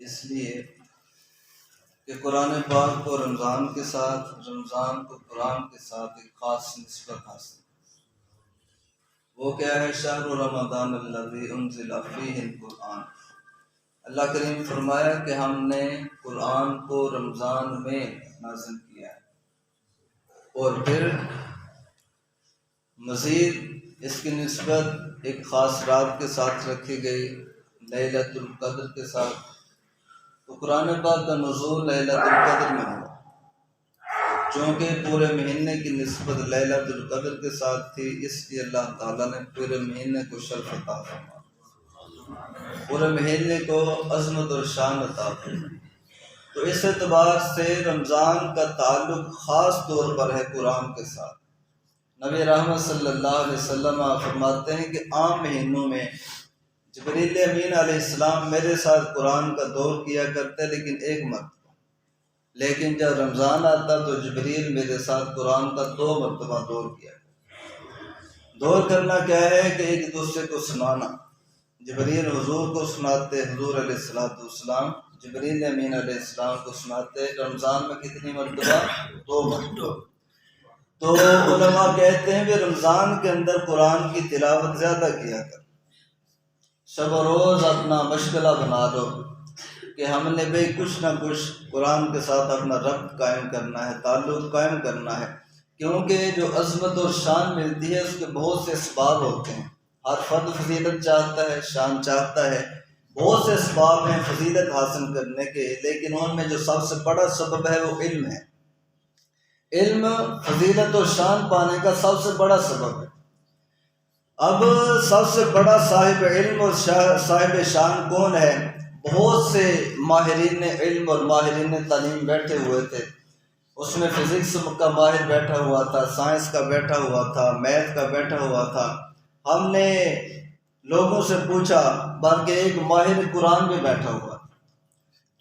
اس لیے کہ قرآن پاک کو رمضان کے ساتھ، رمضان کو قرآن کے ساتھ ایک خاص نسبت حاصل ہے۔ وہ کیا ہے؟ شہر رمضان الذی انزل فیہ القرآن۔ اللہ کریم فرمایا کہ ہم نے قرآن کو رمضان میں نازل کیا ہے، اور پھر مزید اس کی نسبت ایک خاص رات کے ساتھ رکھی گئی، لیلۃ القدر کے ساتھ۔ تو قرآن پاک کا نزول لیلۃ القدر میں ہوا، چونکہ پورے مہینے کی نسبت لیلۃ القدر کے ساتھ تھی، اس لیے اللہ تعالیٰ نے پورے مہینے کو شرف عطا فرمایا، پورے مہینے کو عظمت اور شان عطا فرمائی۔ تو اس اعتبار سے رمضان کا تعلق خاص طور پر ہے قرآن کے ساتھ۔ نبی رحمت صلی اللہ علیہ وسلم فرماتے ہیں کہ عام مہینوں میں جبریل امین علیہ السلام میرے ساتھ قرآن کا دور کیا کرتے، لیکن ایک مرتبہ، لیکن جب رمضان آتا تو جبریل میرے ساتھ قرآن کا 2 مرتبہ دور کیا کرتے۔ دور کرنا کیا ہے کہ ایک دوسرے کو سنانا، جبریل حضور کو سناتے، حضور علیہ السلام جبریل امین علیہ السلام کو سناتے۔ رمضان میں کتنی مرتبہ؟ 2 مرتبہ۔ تو علماء کہتے ہیں کہ رمضان کے اندر قرآن کی تلاوت زیادہ کیا کر، شب و روز اپنا مشغلہ بنا لو کہ ہم نے بھئی کچھ نہ کچھ قرآن کے ساتھ اپنا ربط قائم کرنا ہے، تعلق قائم کرنا ہے، کیونکہ جو عظمت اور شان ملتی ہے اس کے بہت سے اسباب ہوتے ہیں۔ ہر فرد فضیلت چاہتا ہے، شان چاہتا ہے، بہت سے اسباب ہیں فضیلت حاصل کرنے کے، لیکن ان میں جو سب سے بڑا سبب ہے وہ علم ہے۔ علم فضیلت و شان پانے کا سب سے بڑا سبب ہے۔ اب سب سے بڑا صاحب علم اور صاحب شان کون ہے؟ بہت سے ماہرین علم اور ماہرین تعلیم بیٹھے ہوئے تھے، اس میں فزکس کا ماہر بیٹھا ہوا تھا، سائنس کا بیٹھا ہوا تھا، میتھ کا بیٹھا ہوا تھا۔ ہم نے لوگوں سے پوچھا، بلکہ ایک ماہر قرآن بھی بیٹھا ہوا تھا،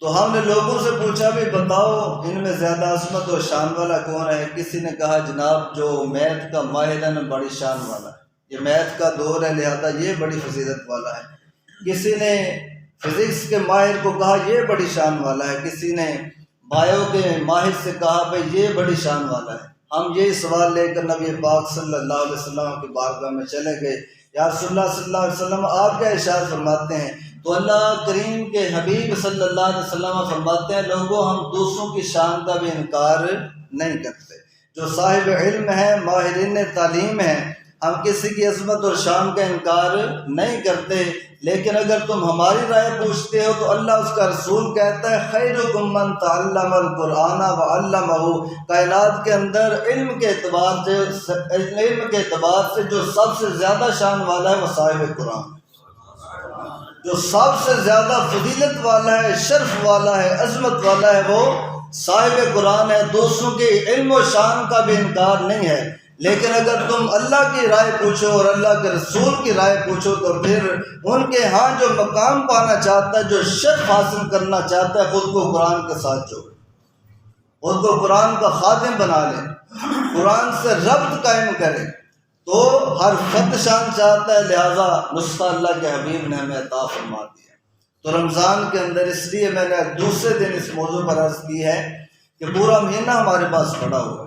تو ہم نے لوگوں سے پوچھا بھی بتاؤ ان میں زیادہ عظمت اور شان والا کون ہے؟ کسی نے کہا جناب جو میتھ کا ماہر ہے نا بڑی شان والا ہے، یہ میتھ کا دور ہے لہذا یہ بڑی فضیلت والا ہے۔ کسی نے فزکس کے ماہر کو کہا یہ بڑی شان والا ہے، کسی نے بایو کے ماہر سے کہا بھئی یہ بڑی شان والا ہے۔ ہم یہی سوال لے کر نبی پاک صلی اللہ علیہ وسلم کی بارگاہ میں چلے گئے، یا رسول اللہ صلی اللہ علیہ وسلم آپ کیا ارشاد فرماتے ہیں؟ تو اللہ کریم کے حبیب صلی اللہ علیہ وسلم فرماتے ہیں لوگوں ہم دوسروں کی شان کا بھی انکار نہیں کرتے، جو صاحب علم ہے، ماہرین تعلیم ہیں، ہم کسی کی عظمت اور شان کا انکار نہیں کرتے، لیکن اگر تم ہماری رائے پوچھتے ہو تو اللہ اس کا رسول کہتا ہے خیرکم من تعلم القرآن وعلمہ، کائنات کے اندر علم کے اعتبار سے جو سب سے زیادہ شان والا ہے وہ صاحب قرآن، جو سب سے زیادہ فضیلت والا ہے، شرف والا ہے، عظمت والا ہے، وہ صاحب قرآن ہے۔ دوسروں کے علم و شان کا بھی انکار نہیں ہے، لیکن اگر تم اللہ کی رائے پوچھو اور اللہ کے رسول کی رائے پوچھو تو پھر ان کے ہاں جو مقام پانا چاہتا ہے، جو شرف حاصل کرنا چاہتا ہے، خود کو قرآن کے ساتھ جوڑے، خود کو قرآن کا خادم بنا لے، قرآن سے ربط قائم کرے، تو ہر فرد شان چاہتا ہے، لہذا نسخہ اللہ کے حبیب نے ہمیں عطا فرما دیا۔ تو رمضان کے اندر اس لیے میں نے دوسرے دن اس موضوع پر عرض کی ہے کہ پورا مہینہ ہمارے پاس پڑا ہوا ہے۔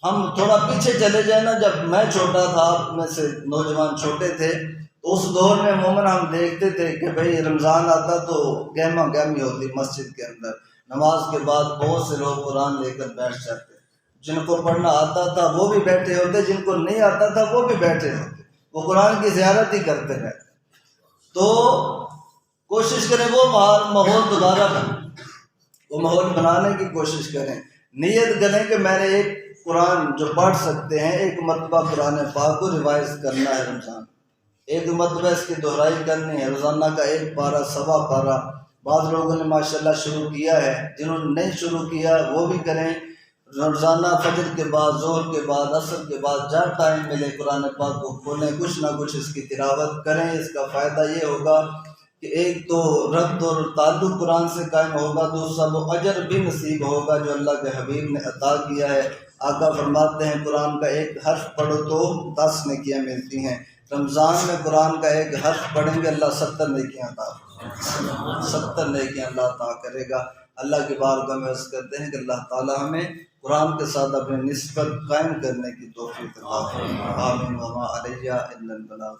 ہم تھوڑا پیچھے چلے جائیں نا، جب میں چھوٹا تھا، آپ میں سے نوجوان چھوٹے تھے، تو اس دور میں عموماً ہم دیکھتے تھے کہ بھئی رمضان آتا تو گہما گہمی ہوتی مسجد کے اندر، نماز کے بعد بہت سے لوگ قرآن لے کر بیٹھ جاتے، جن کو پڑھنا آتا تھا وہ بھی بیٹھے ہوتے، جن کو نہیں آتا تھا وہ بھی بیٹھے ہوتے، وہ قرآن کی زیارت ہی کرتے رہتے۔ تو کوشش کریں وہ ماحول دوبارہ وہ ماحول بنانے کی کوشش کریں، نیت کریں کہ میں نے ایک قرآن جو پڑھ سکتے ہیں، ایک مرتبہ قرآن پاک کو ریوائز کرنا ہے، رمضان ایک مرتبہ اس کی دہرائی کرنی ہے، روزانہ کا 1 پارہ، 1.25 پارہ۔ بعض لوگوں نے ماشاءاللہ شروع کیا ہے، جنہوں نے نہیں شروع کیا وہ بھی کریں، روزانہ فجر کے بعد، ظہر کے بعد، عصر کے بعد جب ٹائم ملے قرآن پاک کو کھولیں، کچھ نہ کچھ اس کی تلاوت کریں۔ اس کا فائدہ یہ ہوگا کہ ایک تو ربط اور تعلق قرآن سے قائم ہوگا، دوسرا وہ اجر بھی نصیب ہوگا جو اللہ کے حبیب نے عطا کیا ہے۔ آقا فرماتے ہیں قرآن کا 1 حرف پڑھو تو 10 نیکیاں ملتی ہیں، رمضان میں قرآن کا 1 حرف پڑھیں گے اللہ 70 نیکیاں عطا فرمائے۔ 70 نیکیاں اللہ عطا کرے گا۔ اللہ کی بارگاہ میں عرض کرتے ہیں کہ اللہ تعالی ہمیں قرآن کے ساتھ اپنی نسبت قائم کرنے کی توفیق عطا فرمائے۔ آمین وما علیہ الا البلاغ۔